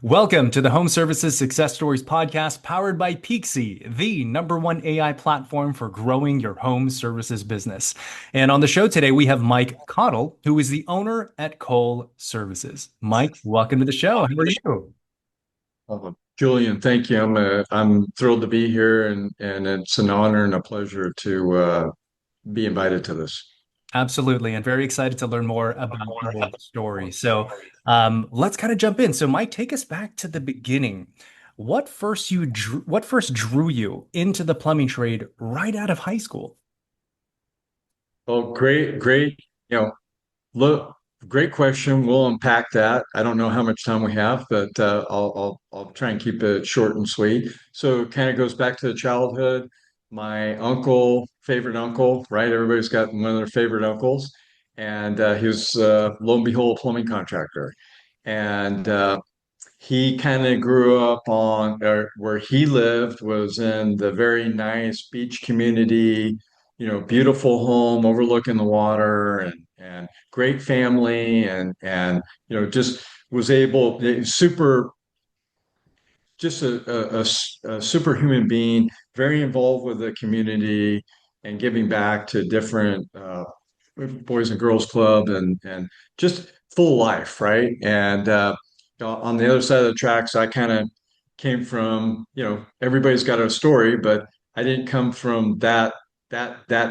Welcome to the Home Services Success Stories podcast powered by Peakzi, the number one AI platform for growing your home services business. And on the show today, we have Mike Cottle, who is the owner at Cole Services. Mike, welcome to the show. How are you? Julian, thank you. I'm thrilled to be here, and it's an honor and a pleasure to be invited to this. Absolutely, and very excited to learn more about your story. So, let's kind of jump in. So, Mike, take us back to the beginning. What first drew you into the plumbing trade right out of high school? Well, great. You know, look, great question. We'll unpack that. I don't know how much time we have, but I'll try and keep it short and sweet. So, it kind of goes back to childhood. My uncle, favorite uncle, right? Everybody's got one of their favorite uncles, and he was lo and behold a plumbing contractor, and he kind of grew up on or where he lived was in the very nice beach community, beautiful home overlooking the water and great family and just was able super just a superhuman being, very involved with the community and giving back to different Boys and Girls Club and just full life, right? And on the other side of the tracks, I kind of came from, everybody's got a story, but I didn't come from that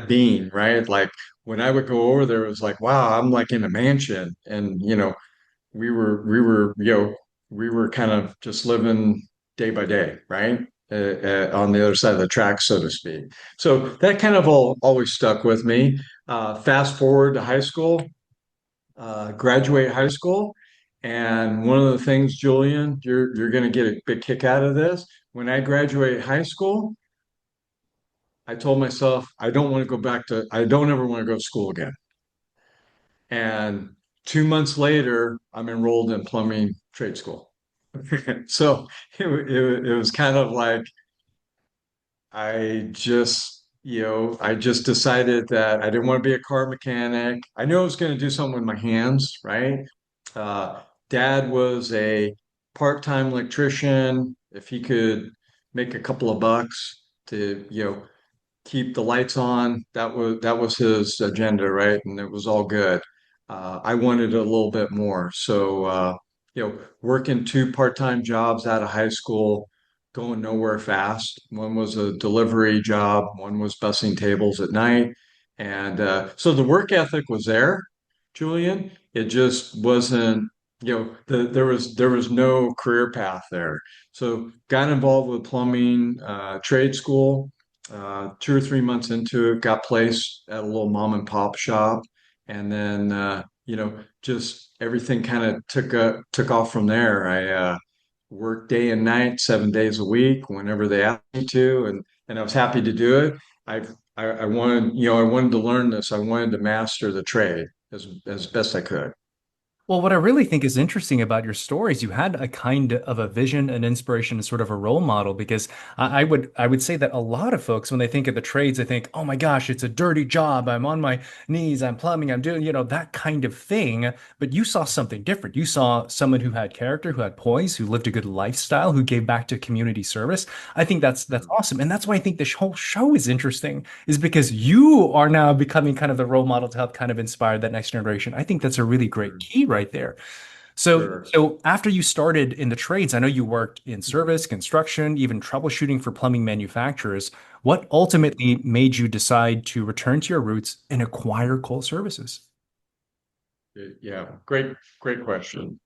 being, right? Like when I would go over there, it was like, wow, I'm like in a mansion, and we were kind of just living day by day, right? On the other side of the track, so to speak. So that kind of always stuck with me. Fast forward to high school, graduate high school, and one of the things, Julian, you're going to get a big kick out of this. When I graduated high school, I told myself I don't ever want to go to school again. And 2 months later, I'm enrolled in plumbing trade school. So it was kind of like I just decided that I didn't want to be a car mechanic. I knew I was going to do something with my hands, right? Uh, Dad was a part-time electrician. If he could make a couple of bucks to, keep the lights on, that was his agenda, right? And it was all good. I wanted a little bit more. So, working two part-time jobs out of high school, going nowhere fast. One was a delivery job, one was bussing tables at night. And so the work ethic was there, Julian. It just wasn't, there was no career path there. So got involved with plumbing, trade school. 2 or 3 months into it, got placed at a little mom and pop shop, and then just everything kind of took off from there. I worked day and night, 7 days a week, whenever they asked me to, and I was happy to do it. I wanted, I wanted to learn this. I wanted to master the trade as best I could. Well, what I really think is interesting about your stories, you had a kind of a vision, an inspiration, and sort of a role model. Because I would say that a lot of folks, when they think of the trades, they think, "Oh my gosh, it's a dirty job. I'm on my knees. I'm plumbing. I'm doing, that kind of thing." But you saw something different. You saw someone who had character, who had poise, who lived a good lifestyle, who gave back to community service. I think that's awesome, and that's why I think this whole show is interesting, is because you are now becoming kind of the role model to help kind of inspire that next generation. I think that's a really great key right there. So, Sure. so after you started in the trades, I know you worked in service, construction, even troubleshooting for plumbing manufacturers. What ultimately made you decide to return to your roots and acquire Cole Services? Yeah, great question.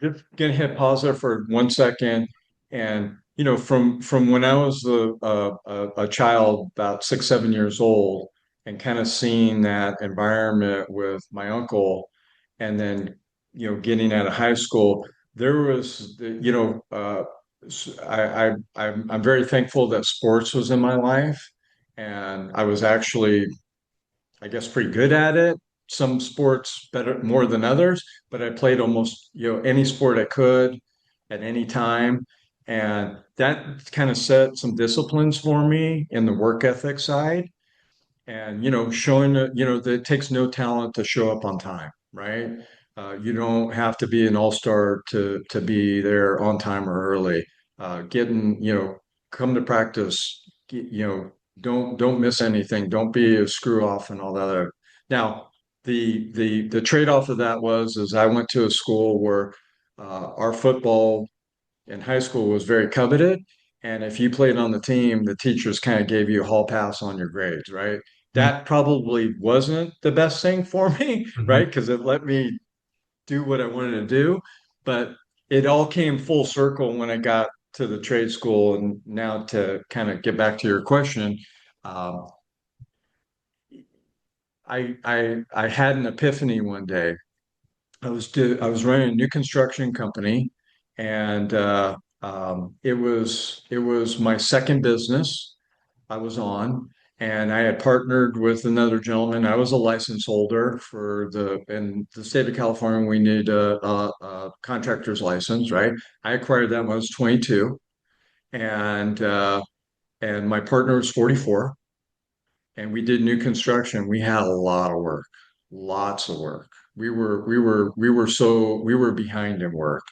Just gonna hit pause there for 1 second, and from when I was a child, about 6, 7 years old, and kind of seeing that environment with my uncle, and then getting out of high school, there was I'm very thankful that sports was in my life, and I was actually, I guess, pretty good at it. Some sports better more than others, but I played almost, any sport I could at any time. And that kind of set some disciplines for me in the work ethic side. And, showing that, that it takes no talent to show up on time, right? You don't have to be an all-star to be there on time or early. Getting, come to practice, don't miss anything. Don't be a screw off and all that other. Now, the trade-off of that was is I went to a school where our football in high school was very coveted. And if you played on the team, the teachers kind of gave you a hall pass on your grades, right? That probably wasn't the best thing for me, Mm-hmm. right? Because it let me do what I wanted to do. But it all came full circle when I got to the trade school. And now to kind of get back to your question, um, I had an epiphany one day. I was running a new construction company, and it was my second business I was on, and I had partnered with another gentleman. I was a license holder for in the state of California. We need a contractor's license, right? I acquired that when I was 22, and and my partner was 44, and we did new construction. We had a lot of work, lots of work. We were behind in work.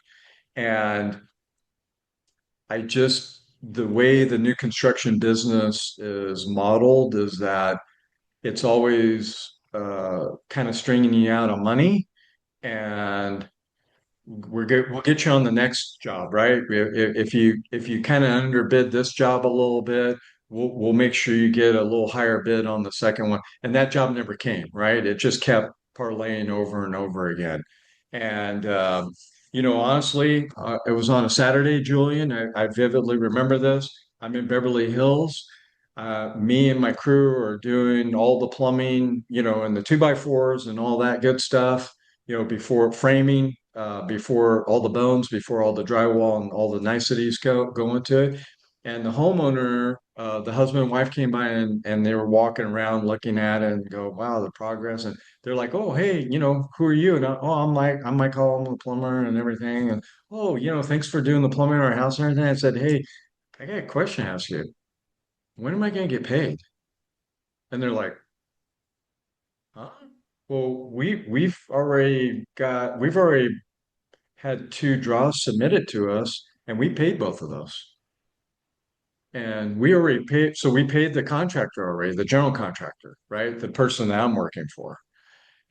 And the way the new construction business is modeled is that it's always kind of stringing you out on money, and we'll get you on the next job, right? If you kind of underbid this job a little bit, we'll make sure you get a little higher bid on the second one. And that job never came, right? It just kept parlaying over and over again. And honestly, it was on a Saturday, Julian. I vividly remember this. I'm in Beverly Hills. Me and my crew are doing all the plumbing, and the two by fours and all that good stuff, before framing, before all the bones, before all the drywall and all the niceties go into it. And the homeowner, the husband and wife came by, and they were walking around looking at it and go, wow, the progress. And they're like, oh, hey, who are you? And oh, I'm Mike Cottle, I'm the plumber and everything. And oh, thanks for doing the plumbing in our house and everything. I said, hey, I got a question to ask you. When am I going to get paid? And they're like, huh? Well, we've already had two draws submitted to us, and we paid both of those. And we already paid, so we paid the contractor already, the general contractor, right? The person that I'm working for.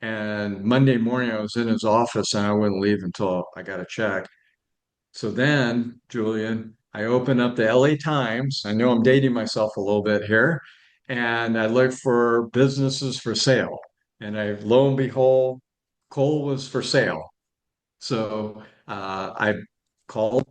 And Monday morning, I was in his office and I wouldn't leave until I got a check. So then, Julian, I opened up the LA Times. I know I'm dating myself a little bit here. And I looked for businesses for sale. And lo and behold, coal was for sale. So I called,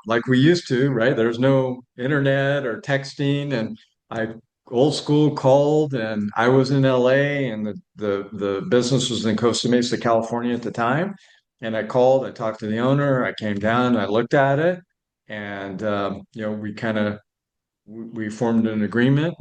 like we used to, right? There's no internet or texting, and I old school called, and I was in LA, and the business was in Costa Mesa, California at the time. And I called, I talked to the owner, I came down, I looked at it, and we formed an agreement,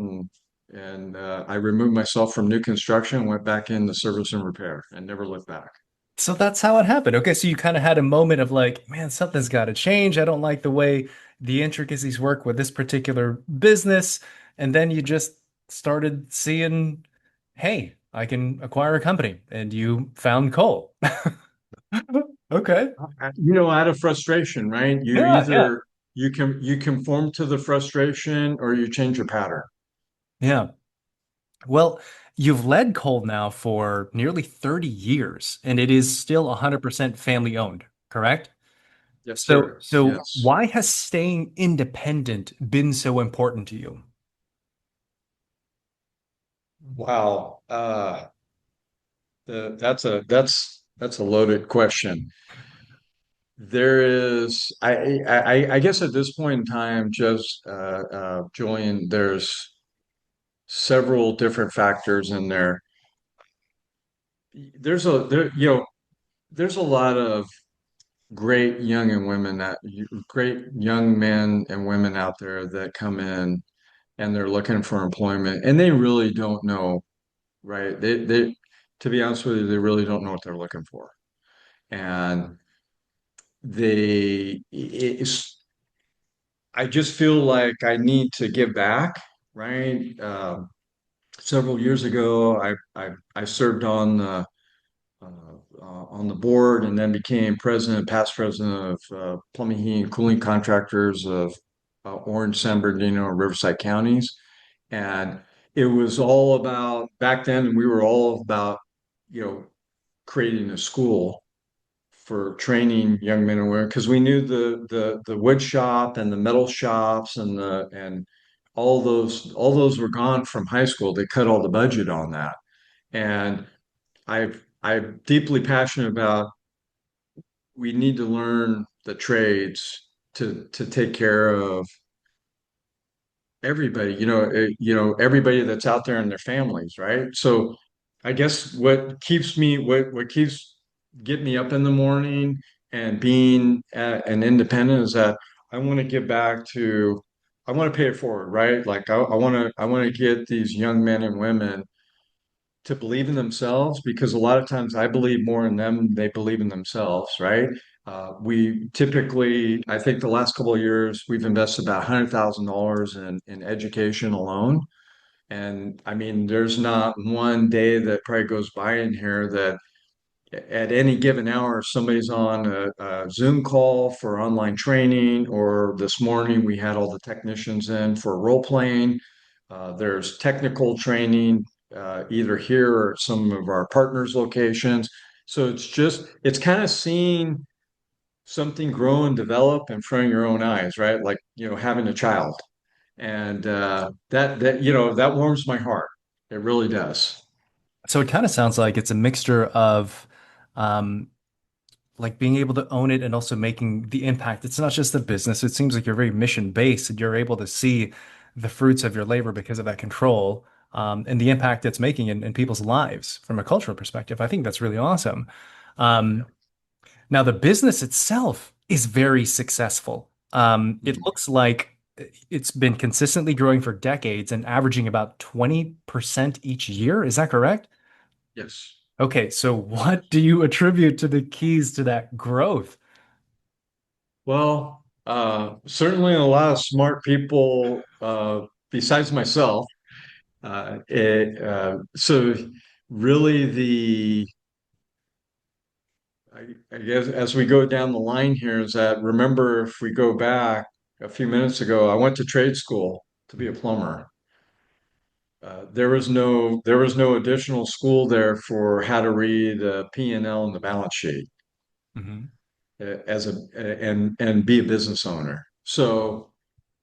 and I removed myself from new construction, went back into service and repair, and never looked back. So that's how it happened. Okay, so you kind of had a moment of like, man, something's got to change. I don't like the way the intricacies work with this particular business. And then you just started seeing, hey, I can acquire a company, and you found coal. Okay. Out of frustration, right? Yeah, yeah, You conform to the frustration or you change your pattern. yeah. Well, you've led Coal now for nearly 30 years, and it is still 100% family owned, correct? Yes, So, sir. so Yes. why has staying independent been so important to you? Wow. That's a loaded question. There is, I guess at this point in time, just Julian, there's several different factors in there. There's a lot of great young men and women out there that come in and they're looking for employment and they really don't know, right? To be honest with you, they really don't know what they're looking for. And I just feel like I need to give back, right? Several years ago, I served on the on the board, and then became president, past president of plumbing, heating, and cooling contractors of Orange, San Bernardino, and Riverside counties. And it was all about back then, and we were all about, you know, creating a school for training young men and women because we knew the wood shop and the metal shops and all those were gone from high school. They cut all the budget on that. And I'm deeply passionate about we need to learn the trades to take care of everybody, everybody that's out there and their families, right? So I guess what keeps getting me up in the morning and being an independent is that I want to get back to, I want to pay it forward, right? Like I want to get these young men and women to believe in themselves because a lot of times I believe more in them than they believe in themselves, right? We typically, I think the last couple of years, we've invested about $100,000 in education alone. And I mean, there's not one day that probably goes by in here that at any given hour, somebody's on a Zoom call for online training, or this morning we had all the technicians in for role playing. There's technical training either here or at some of our partners' locations. So it's kind of seeing something grow and develop in front of your own eyes, right? Like, having a child. And that warms my heart. It really does. So it kind of sounds like it's a mixture of um, like being able to own it and also making the impact. It's not just a business. It seems like you're very mission based and you're able to see the fruits of your labor because of that control and the impact it's making in people's lives from a cultural perspective. I think that's really awesome. Yeah. Um, Now, the business itself is very successful. It Mhm. looks like it's been consistently growing for decades and averaging about 20% each year. Is that correct? Yes. Okay, so what do you attribute to the keys to that growth? Well, certainly a lot of smart people besides myself. So really I guess as we go down the line here is that remember if we go back a few minutes ago, I went to trade school to be a plumber. There was no additional school there for how to read the P&L and the balance sheet Mhm. as a and be a business owner. So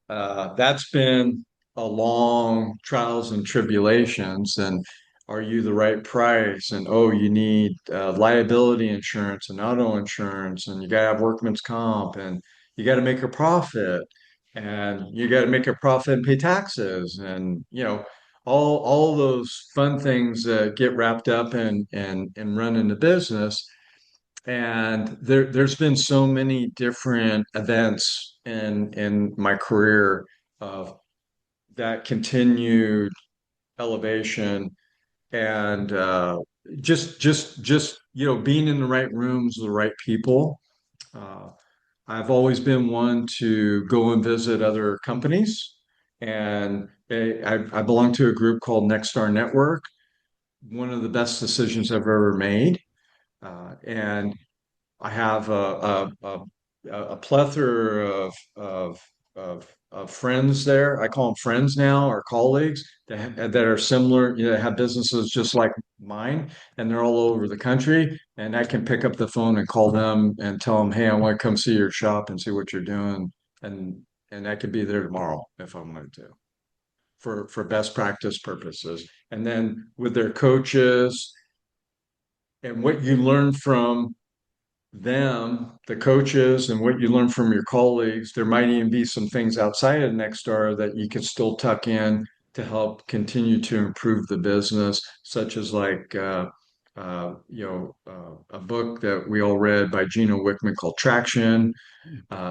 that's been a long trials and tribulations. And are you the right price? And oh, you need liability insurance and auto insurance, and you got to have workman's comp, and you got to make a profit, and you got to make a profit and pay taxes, and all those fun things that get wrapped up in running the business. And there's been so many different events in my career of that continued elevation and just being in the right rooms with the right people. Uh, I've always been one to go and visit other companies, and I belong to a group called Nextstar Network. One of the best decisions I've ever made, and I have a plethora of friends there. I call them friends now, or colleagues that are similar, have businesses just like mine, and they're all over the country. And I can pick up the phone and call them and tell them, "Hey, I want to come see your shop and see what you're doing," and I could be there tomorrow if I wanted to for best practice purposes. And then with their coaches and what you learn from them, the coaches, and what you learn from your colleagues, there might even be some things outside of Nextstar that you can still tuck in to help continue to improve the business, such as like a book that we all read by Gino Wickman called Traction.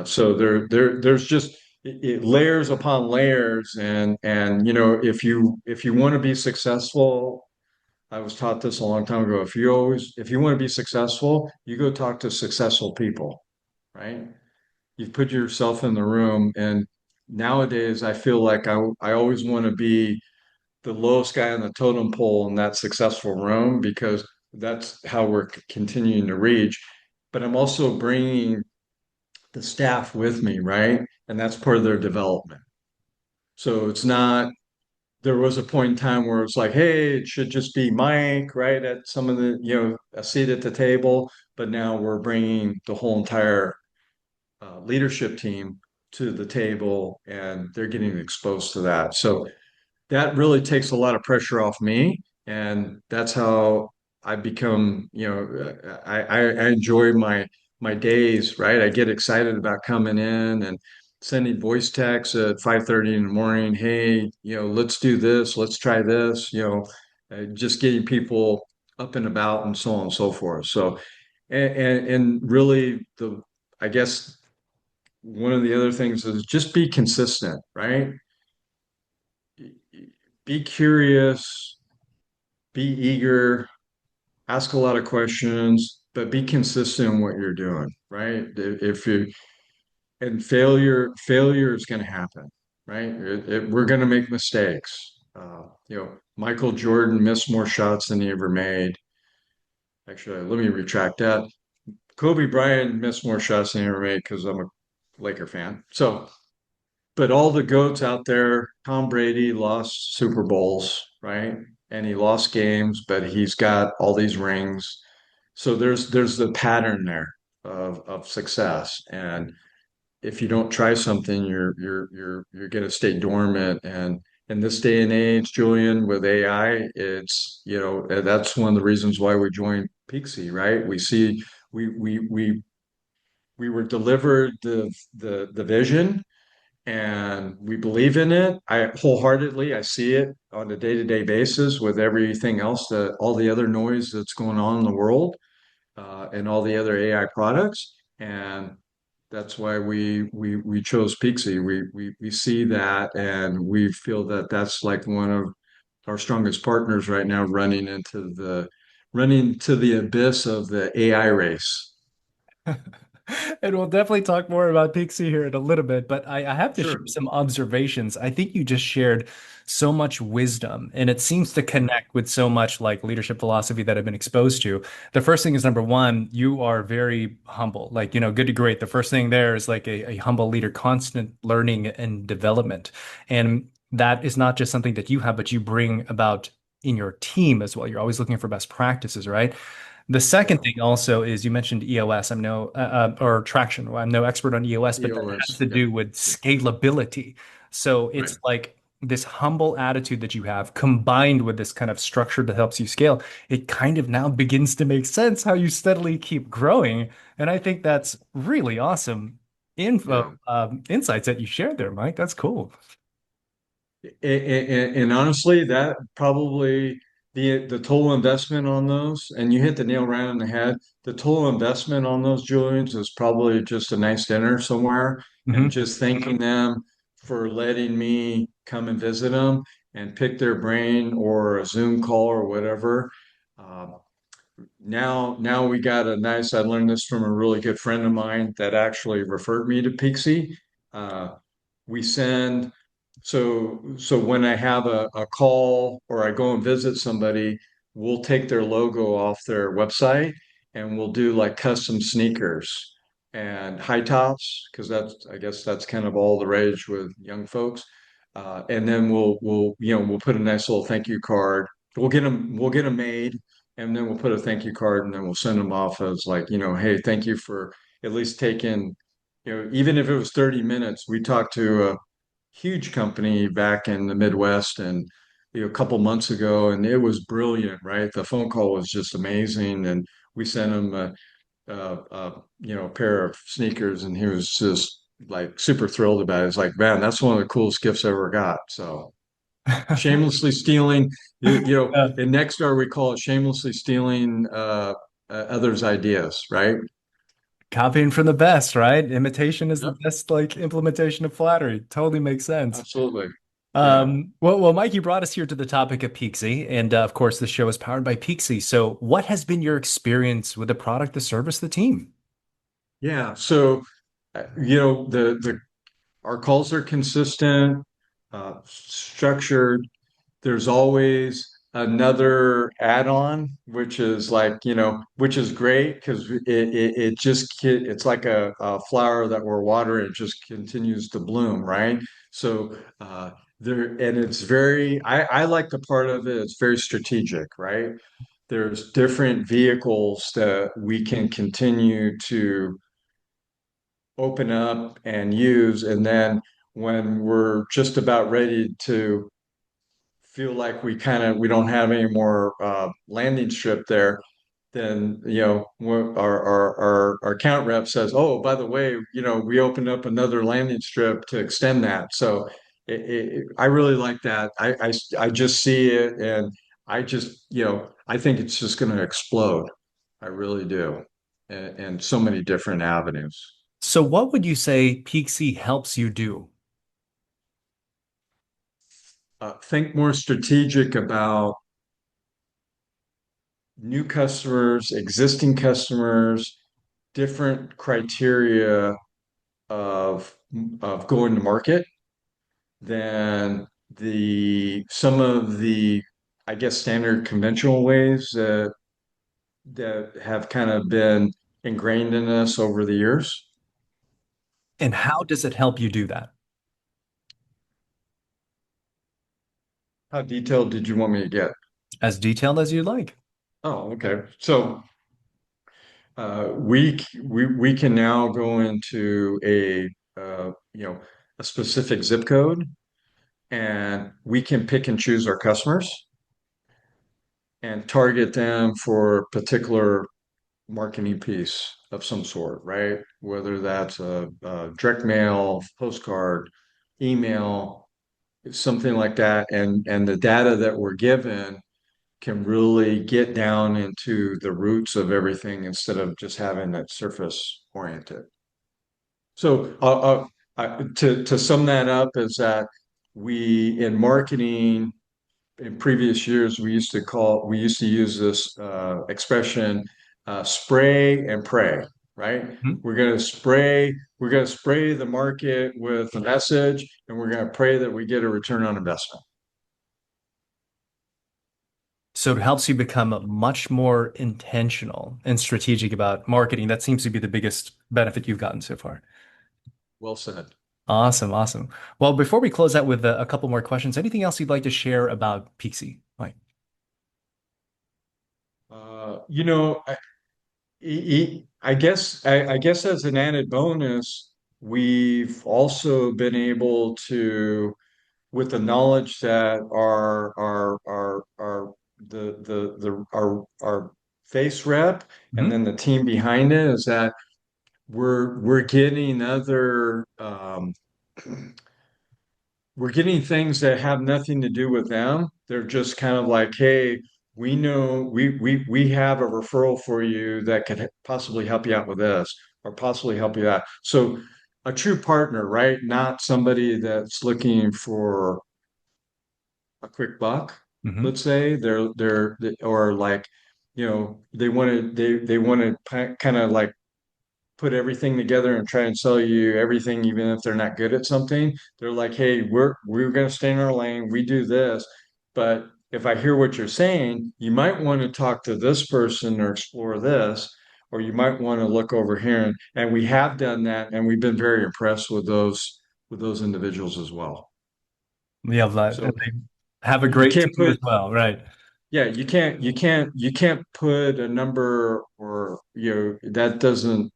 So there's just layers upon layers, and if you want to be successful, I was taught this a long time ago. If you want to be successful, you go talk to successful people, right? You put yourself in the room. And nowadays, I feel like I always want to be the lowest guy on the totem pole in that successful room because that's how we're continuing to reach. But I'm also bringing the staff with me, right? And that's part of their development. So it's not, there was a point in time where it's like, hey, it should just be Mike, right? At some of the, a seat at the table. But now we're bringing the whole entire leadership team to the table and they're getting exposed to that. So that really takes a lot of pressure off me. And that's how I become, I enjoy my days, right? I get excited about coming in and sending voice texts at 5:30 in the morning. Hey, let's do this, let's try this, just getting people up and about and so on and so forth. So, and really I guess one of the other things is just be consistent, right? Be curious, be eager, ask a lot of questions, but be consistent in what you're doing, right? If you and failure is going to happen, right? We're going to make mistakes. Michael Jordan missed more shots than he ever made. Actually, let me retract that. Kobe Bryant missed more shots than he ever made because I'm a Laker fan. So, but all the GOATs out there, Tom Brady lost Super Bowls, right? And he lost games, but he's got all these rings. So there's the pattern there of success. And if you don't try something, you're going to stay dormant. And in this day and age, Julian, with AI, it's that's one of the reasons why we joined Peakzi, right? We were delivered the vision and we believe in it. I wholeheartedly, I see it on a day-to-day basis with everything else that all the other noise that's going on in the world and all the other AI products. And that's why we chose Peakzi. We see that and we feel that that's like one of our strongest partners right now running to the abyss of the AI race. And we'll definitely talk more about Pixie here in a little bit, but I have to share Sure. some observations. I think you just shared so much wisdom, and it seems to connect with so much like leadership philosophy that I've been exposed to. The first thing is number one, you are very humble, like, good to great. The first thing there is like a humble leader, constant learning and development. And that is not just something that you have, but you bring about in your team as well. You're always looking for best practices, right? The second Yeah. thing also is you mentioned EOS. I'm no or traction. Well, I'm no expert on EOS, but that has EOS. to Yeah. do with scalability. So Right. it's like this humble attitude that you have combined with this kind of structure that helps you scale. It kind of now begins to make sense how you steadily keep growing. And I think that's really awesome Yeah. insights that you shared there, Mike. That's cool. And honestly, that probably the total investment on those, and you hit the nail right on the head. The total investment on those Julians is probably just a nice dinner somewhere, and Hmm. just thanking them for letting me come and visit them and pick their brain or a Zoom call or whatever. Um, now we got a nice. I learned this from a really good friend of mine that actually referred me to Peakzy. Uh, we send so when I have a call or I go and visit somebody, we'll take their logo off their website and we'll do like custom sneakers and high tops because that's I guess that's kind of all the rage with young folks. And then we'll put a nice little thank you card. We'll get them made and then we'll put a thank you card and then we'll send them off as like, hey, thank you for at least taking, even if it was 30 minutes, we talked to a huge company back in the Midwest and a couple months ago, and it was brilliant, right? The phone call was just amazing, and we sent him a pair of sneakers, and he was just like super thrilled about it. It's like, man, that's one of the coolest gifts I ever got. So shamelessly stealing, Uh, in Nextstar we call it shamelessly stealing others' ideas, right? Copying from the best, right? Imitation is the Yep, best like implementation of flattery. Totally makes sense. absolutely. Yeah. Well, Mike, you brought us here to the topic of Peakzy, and of course, the show is powered by Peakzy. So, what has been your experience with the product, the service, the team? Yeah. So, the our calls are consistent, structured. There's always another add-on, which is like, which is great because it just it's like a flower that we're watering, it just continues to bloom, right? So there, and it's very, I like the part of it, it's very strategic, right? There's different vehicles that we can continue to open up and use, and then when we're just about ready to feel like we don't have any more landing strip there, then our account rep says, "Oh, by the way, we opened up another landing strip to extend that." So I really like that. I just see it, and I think it's just going to explode. I really do, and so many different avenues. So what would you say Peakzi helps you do? Think more strategic about new customers, existing customers, different criteria of going to market than the some of the, I guess, standard conventional ways that have kind of been ingrained in us over the years. And how does it help you do that? How detailed did you want me to get? As detailed as you like. Oh, okay. So we can now go into a specific zip code, and we can pick and choose our customers and target them for a particular marketing piece of some sort, right? Whether that's a direct mail, postcard, email, something like that, and the data that we're given can really get down into the roots of everything instead of just having that surface oriented. So to sum that up is that we in marketing in previous years we used to use this expression, spray and pray, right? Mhm. We're going to spray the market with a message, and we're going to pray that we get a return on investment. So it helps you become much more intentional and strategic about marketing. That seems to be the biggest benefit you've gotten so far. Well said. Awesome, awesome. Well, before we close out with a couple more questions, anything else you'd like to share about Peaksy? Mike? You know, I guess as an added bonus, we've also been able to, with the knowledge that our face rep and Mhm. then the team behind it is that we're getting other we're getting things that have nothing to do with them. They're just kind of like, hey, we know we have a referral for you that could possibly help you out with this or possibly help you out. So a true partner, right? Not somebody that's looking for a quick buck, Mhm. let's say. Or like, they want to kind of like put everything together and try and sell you everything, even if they're not good at something. They're like, hey, we're going to stay in our lane. We do this, but if I hear what you're saying, you might want to talk to this person or explore this, or you might want to look over here. And we have done that, and we've been very impressed with those individuals as well. Yeah, So they have a you great can't team as put well, right? yeah, you can't put a number, or that doesn't,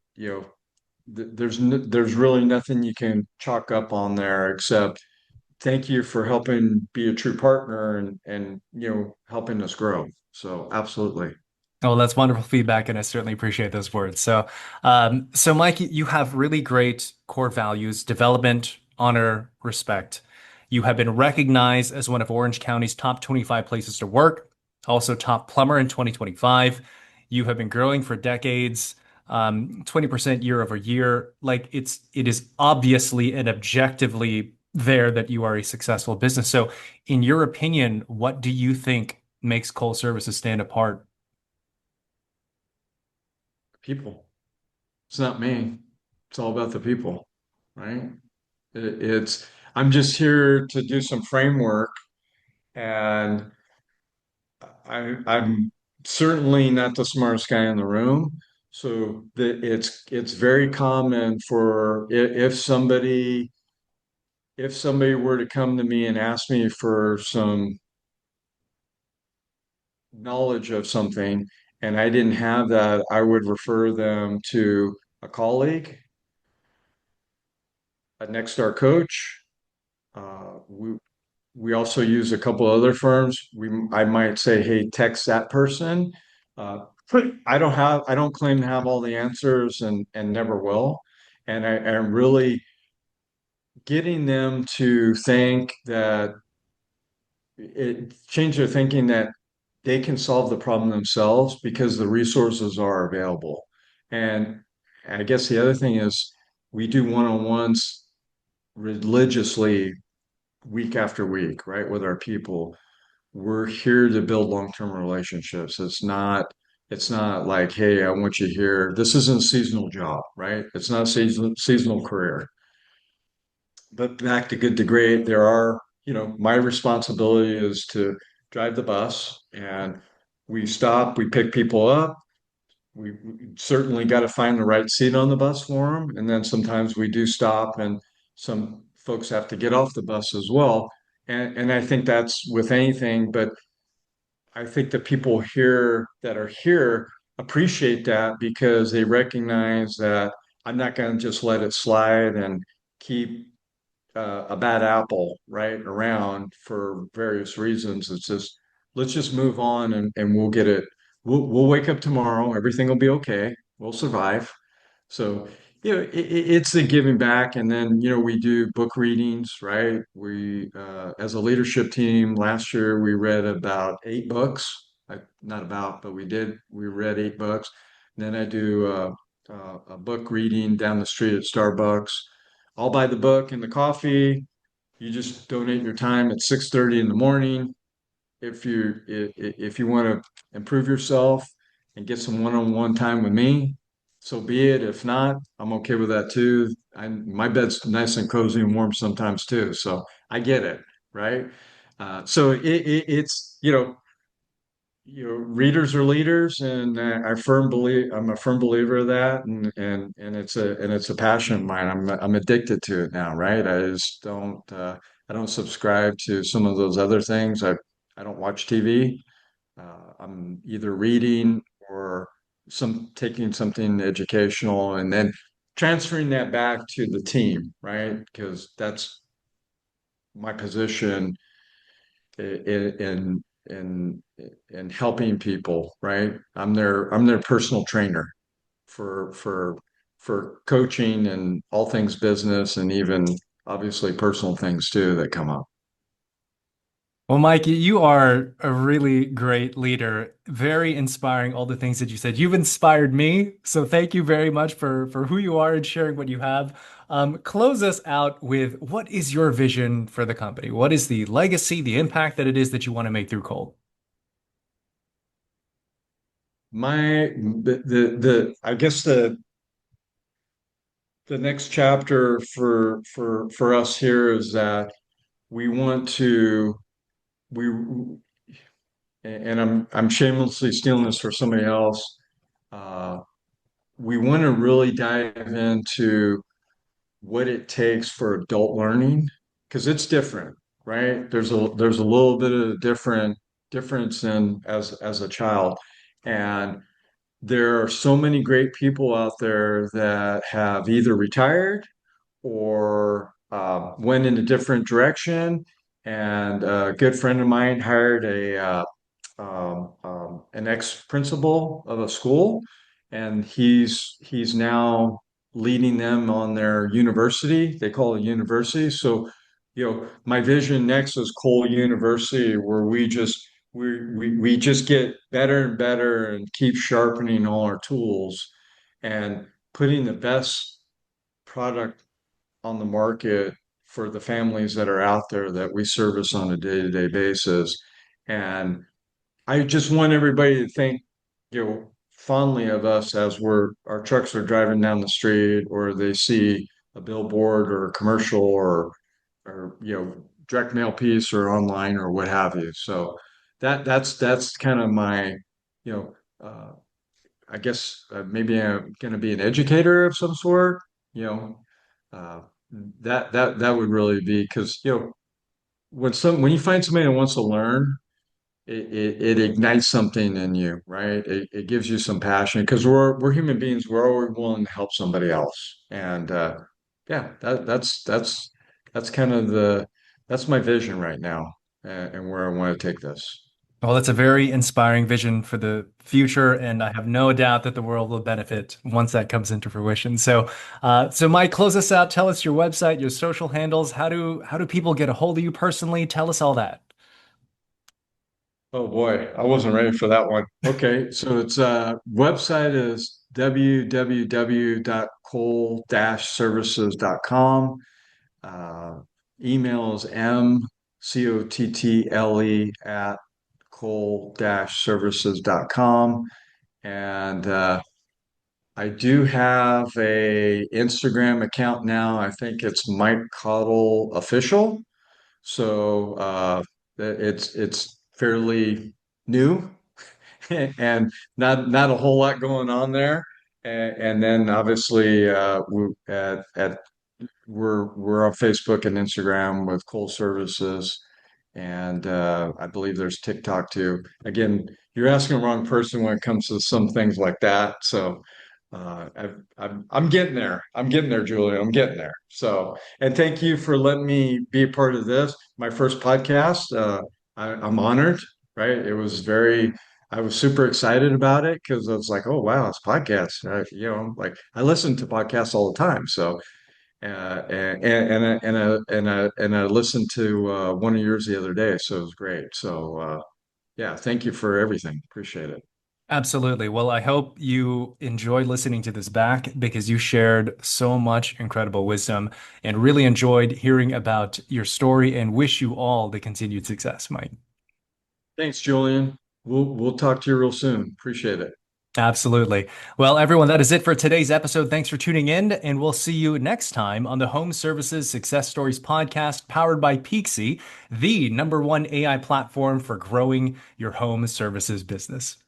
there's really nothing you can chalk up on there except thank you for helping be a true partner, and helping us grow. So absolutely. Oh, that's wonderful feedback, and I certainly appreciate those words. So Mike, you have really great core values: development, honor, respect. You have been recognized as one of Orange County's top 25 places to work, also top plumber in 2025. You have been growing for decades, 20% year over year. Like it is obviously and objectively there that you are a successful business. So, in your opinion, what do you think makes Coal Services stand apart? People. It's not me. It's all about the people, right? It's I'm just here to do some framework, and I'm certainly not the smartest guy in the room. So it's very common for if somebody were to come to me and ask me for some knowledge of something and I didn't have that, I would refer them to a colleague, a Nextstar coach. Uh, we we also use a couple other firms. I might say, hey, text that person. Uh, I don't claim to have all the answers and never will. And I'm really getting them to think that change their thinking that they can solve the problem themselves because the resources are available. And I guess the other thing is we do one-on-ones religiously week after week, right, with our people. We're here to build long-term relationships. It's not like, hey, I want you here. This isn't a seasonal job, right? It's not a seasonal career. But back to good to great, my responsibility is to drive the bus and we stop, we pick people up. We certainly got to find the right seat on the bus for them. And then sometimes we do stop and some folks have to get off the bus as well. And I think that's with anything, but I think the people here that are here appreciate that because they recognize that I'm not going to just let it slide and keep a bad apple right around for various reasons. It's just let's just move on and we'll get it. We'll wake up tomorrow. Everything will be okay. We'll survive. So, it's the giving back. And then, we do book readings, right? As a leadership team, last year we read about 8 books. Not about, but we read 8 books. And then I do a book reading down the street at Starbucks. I'll buy the book and the coffee. You just donate your time at 6:30 in the morning if you want to improve yourself and get some one-on-one time with me, so be it. If not, I'm okay with that too. My bed's nice and cozy and warm sometimes too, so I get it, right? So it's readers are leaders, and I'm a firm believer of that, and it's a passion of mine. I'm addicted to it now, right? I don't subscribe to some of those other things. I don't watch TV. I'm either reading or some taking something educational and then transferring that back to the team, right? Because that's my position in in helping people, right? I'm their personal trainer for for for coaching and all things business and even obviously personal things too that come up. Well, Mike, you are a really great leader. Very inspiring, all the things that you said. You've inspired me. So thank you very much for who you are and sharing what you have. Close us out with what is your vision for the company? What is the legacy, the impact that it is that you want to make through Colt? I guess the next chapter for us here is that we want to we and I'm shamelessly stealing this for somebody else. Uh, we want to really dive into what it takes for adult learning because it's different, right? There's a little bit of difference in as a child, and there are so many great people out there that have either retired or went in a different direction. And a good friend of mine hired an ex-principal of a school, and he's now leading them on their university. They call it university. So, my vision next is Cole University, where we just get better and better and keep sharpening all our tools and putting the best product on the market for the families that are out there that we service on a day-to-day basis. And I just want everybody to think, fondly of us as our trucks are driving down the street or they see a billboard or a commercial or direct mail piece or online or what have you. So that's kind of my, you know, I guess maybe I'm going to be an educator of some sort. You know, uh, that would really be because when you find somebody that wants to learn, it ignites something in you, right? It gives you some passion because we're human beings. We're always willing to help somebody else, and yeah, that's kind of that's my vision right now, and where I want to take this. Well, that's a very inspiring vision for the future, and I have no doubt that the world will benefit once that comes into fruition. So Mike, close us out. Tell us your website, your social handles. How do people get a hold of you personally? Tell us all that. Oh boy, I wasn't ready for that one. Okay, so it's website is www.cole-services.com. Uh, email is mcottle at cole-services.com. And I do have a Instagram account now. I think it's Mike Cottle Official. So it's fairly new and not a whole lot going on there. And then obviously we're on Facebook and Instagram with Coal Services, and I believe there's TikTok too. Again, you're asking the wrong person when it comes to some things like that. So I'm getting there. I'm getting there, Julia. I'm getting there. So, and thank you for letting me be a part of this, my first podcast. I'm honored, right? I was super excited about it because I was like, oh, wow, it's podcasts. Like I listen to podcasts all the time. So, and I listened to one of yours the other day. So it was great. So, yeah, thank you for everything. Appreciate it. Absolutely. Well, I hope you enjoyed listening to this back because you shared so much incredible wisdom and really enjoyed hearing about your story and wish you all the continued success, Mike. Thanks, Julian. We'll talk to you real soon. Appreciate it. Absolutely. Well, everyone, that is it for today's episode. Thanks for tuning in, and we'll see you next time on the Home Services Success Stories podcast powered by Peakzi, the #1 AI platform for growing your home services business.